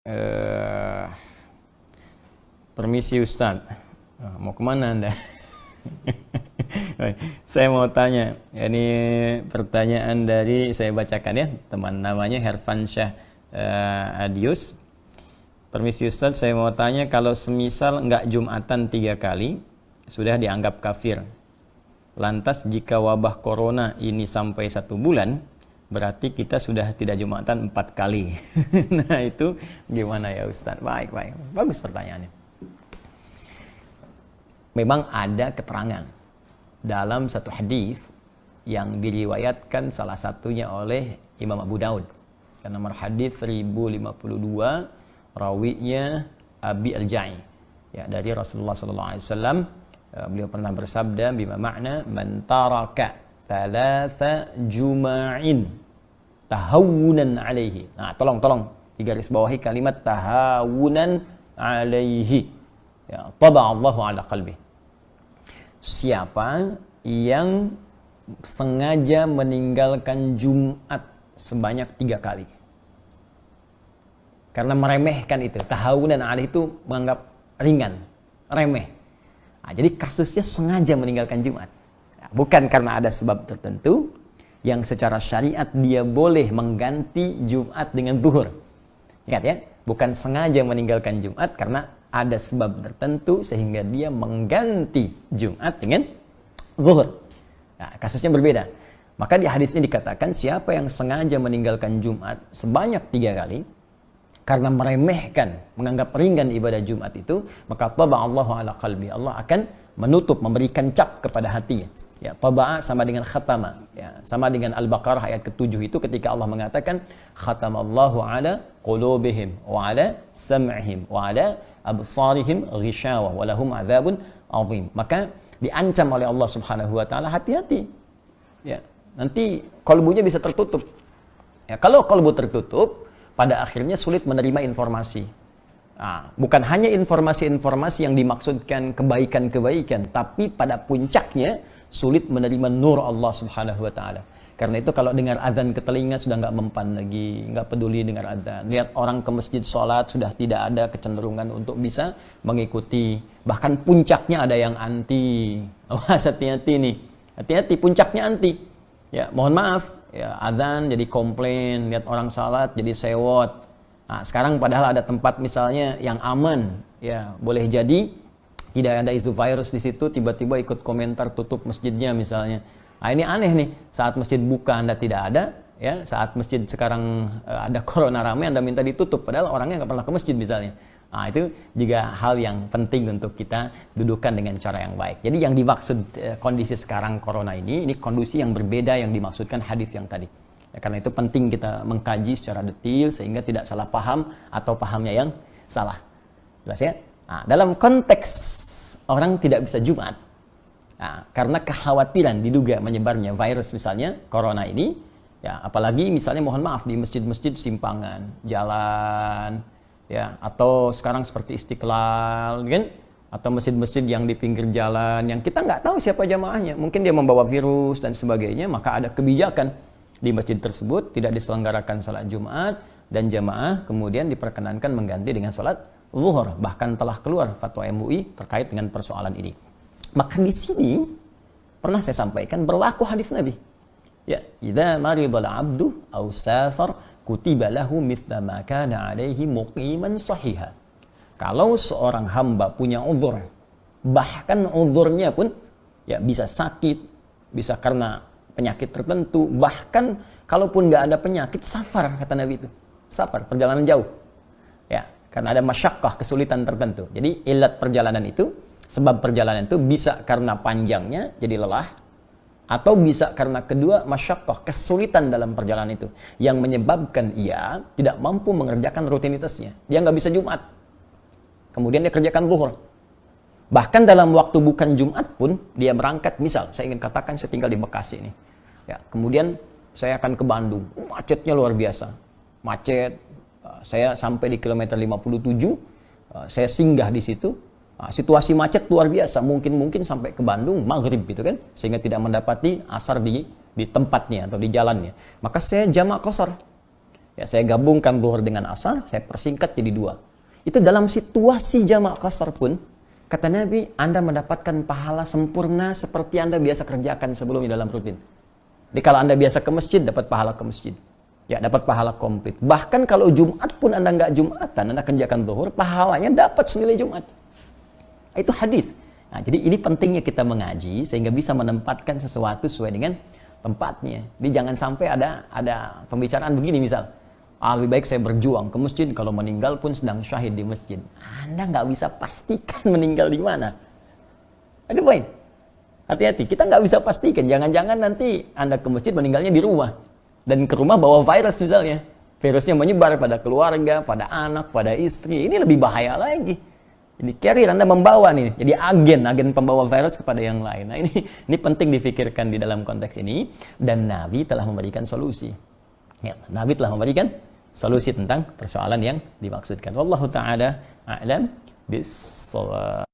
Eh, Permisi Ustaz, mau kemana Anda? Saya mau tanya, ini pertanyaan dari, saya bacakan ya, teman namanya Herfansyah Adius. Permisi Ustaz, saya mau tanya, kalau semisal nggak Jumatan 3 kali, sudah dianggap kafir. Lantas jika wabah corona ini sampai 1 bulan, berarti kita sudah tidak Jumatan 4 kali. Nah itu gimana ya Ustaz? Baik, bagus pertanyaannya. Memang ada keterangan dalam satu hadis yang diriwayatkan salah satunya oleh Imam Abu Daud. Nomor hadis 1052, rawinya Abi Al-Ja'i. Ya, dari Rasulullah SAW, beliau pernah bersabda, bima makna man taraka thalatha juma'in tahawunan alaihi. Nah, tolong digaris bawahi kalimat tahawunan alaihi. Ya, taba'allahu ala qalbi. Siapa yang sengaja meninggalkan Jumat sebanyak 3 kali karena meremehkan itu, tahawunan alaihi itu menganggap ringan, remeh. Nah, jadi kasusnya sengaja meninggalkan Jumat. Nah, bukan karena ada sebab tertentu yang secara syariat dia boleh mengganti Jumat dengan zuhur. Ingat ya, bukan sengaja meninggalkan Jumat karena ada sebab tertentu sehingga dia mengganti Jumat dengan zuhur. Nah, kasusnya berbeda. Maka di hadis ini dikatakan siapa yang sengaja meninggalkan Jumat sebanyak 3 kali karena meremehkan, menganggap ringan ibadah Jumat itu, maka taba'allahu ala qalbi. Allah akan menutup, memberikan cap kepada hatinya. Ya, taba'a sama dengan khatama. Ya, sama dengan Al-Baqarah ayat ke-7 itu ketika Allah mengatakan khatamallahu ala qulubihim wa ala sam'ihim wa ala absarihim ghishawa wa lahum adzabun azim. Maka diancam oleh Allah Subhanahu wa taala, hati-hati. Ya, nanti kalbunya bisa tertutup. Ya, kalau kalbu tertutup, pada akhirnya sulit menerima informasi. Nah, bukan hanya informasi-informasi yang dimaksudkan kebaikan-kebaikan, tapi pada puncaknya sulit menerima nur Allah Subhanahu wa taala. Karena itu kalau dengar azan ke telinga sudah nggak mempan lagi, nggak peduli dengar azan. Lihat orang ke masjid sholat sudah tidak ada kecenderungan untuk bisa mengikuti. Bahkan puncaknya ada yang anti. Awas, hati-hati nih. Hati-hati, puncaknya anti. Ya, mohon maaf, ya, azan jadi komplain, lihat orang salat jadi sewot. Nah, sekarang padahal ada tempat misalnya yang aman, ya, boleh jadi tidak ada isu virus di situ, tiba-tiba ikut komentar tutup masjidnya misalnya. Nah, ini aneh nih, saat masjid buka Anda tidak ada, ya, saat masjid sekarang ada corona ramai Anda minta ditutup, padahal orangnya nggak pernah ke masjid misalnya. Nah, itu juga hal yang penting untuk kita dudukkan dengan cara yang baik. Jadi yang dimaksud kondisi sekarang corona ini kondisi yang berbeda yang dimaksudkan hadis yang tadi. Ya, karena itu penting kita mengkaji secara detail sehingga tidak salah paham atau pahamnya yang salah. Jelas ya? Nah, dalam konteks orang tidak bisa Jumat, nah, karena kekhawatiran diduga menyebarnya virus misalnya corona ini, ya, apalagi misalnya mohon maaf di masjid-masjid simpangan, jalan, ya, atau sekarang seperti Istiqlal, kan? Atau masjid-masjid yang di pinggir jalan yang kita nggak tahu siapa jamaahnya, mungkin dia membawa virus dan sebagainya, maka ada kebijakan di masjid tersebut tidak diselenggarakan salat Jumat dan jamaah kemudian diperkenankan mengganti dengan salat zuhur. Bahkan telah keluar fatwa MUI terkait dengan persoalan ini. Maka di sini pernah saya sampaikan berlaku hadis Nabi. Ya, idza maridal 'abdu aw safar kutiba lahu mithla ma kana 'alaihi muqiman sahiha. Kalau seorang hamba punya uzur, bahkan uzurnya pun ya bisa sakit, bisa karena penyakit tertentu, bahkan kalaupun nggak ada penyakit, safar kata Nabi itu. Safar, perjalanan jauh. Ya, karena ada masyaqqah, kesulitan tertentu. Jadi ilat perjalanan itu, sebab perjalanan itu bisa karena panjangnya jadi lelah, atau bisa karena kedua masyaqqah, kesulitan dalam perjalanan itu yang menyebabkan ia tidak mampu mengerjakan rutinitasnya. Dia nggak bisa Jumat. Kemudian dia kerjakan zuhur. Bahkan dalam waktu bukan Jumat pun dia berangkat, misal saya ingin katakan saya tinggal di Bekasi ini. Ya, kemudian saya akan ke Bandung. Macetnya luar biasa. Macet. Saya sampai di kilometer 57, saya singgah di situ. Situasi macet luar biasa, mungkin sampai ke Bandung maghrib gitu kan, sehingga tidak mendapati asar di tempatnya atau di jalannya. Maka saya jamak qashar. Ya, saya gabungkan zuhur dengan asar, saya persingkat jadi 2. Itu dalam situasi jamak qasar pun, kata Nabi, Anda mendapatkan pahala sempurna seperti Anda biasa kerjakan sebelumnya dalam rutin. Jadi kalau Anda biasa ke masjid, dapat pahala ke masjid. Ya, dapat pahala komplit. Bahkan kalau Jumat pun Anda nggak Jumatan, Anda kerjakan zuhur, pahalanya dapat senilai Jumat. Itu hadis. Nah, jadi ini pentingnya kita mengaji sehingga bisa menempatkan sesuatu sesuai dengan tempatnya. Jadi jangan sampai ada pembicaraan begini misal, lebih baik saya berjuang ke masjid, kalau meninggal pun sedang syahid di masjid. Anda nggak bisa pastikan meninggal di mana. Ada poin. Hati-hati, kita nggak bisa pastikan. Jangan-jangan nanti Anda ke masjid meninggalnya di rumah. Dan ke rumah bawa virus misalnya. Virusnya menyebar pada keluarga, pada anak, pada istri. Ini lebih bahaya lagi. Jadi carrier Anda membawa nih. Jadi agen pembawa virus kepada yang lain. Nah ini penting difikirkan di dalam konteks ini. Dan Nabi telah memberikan solusi. Ya, Nabi telah memberikan solusi tentang persoalan yang dimaksudkan. Wallahu ta'ala a'lam bis-shawab.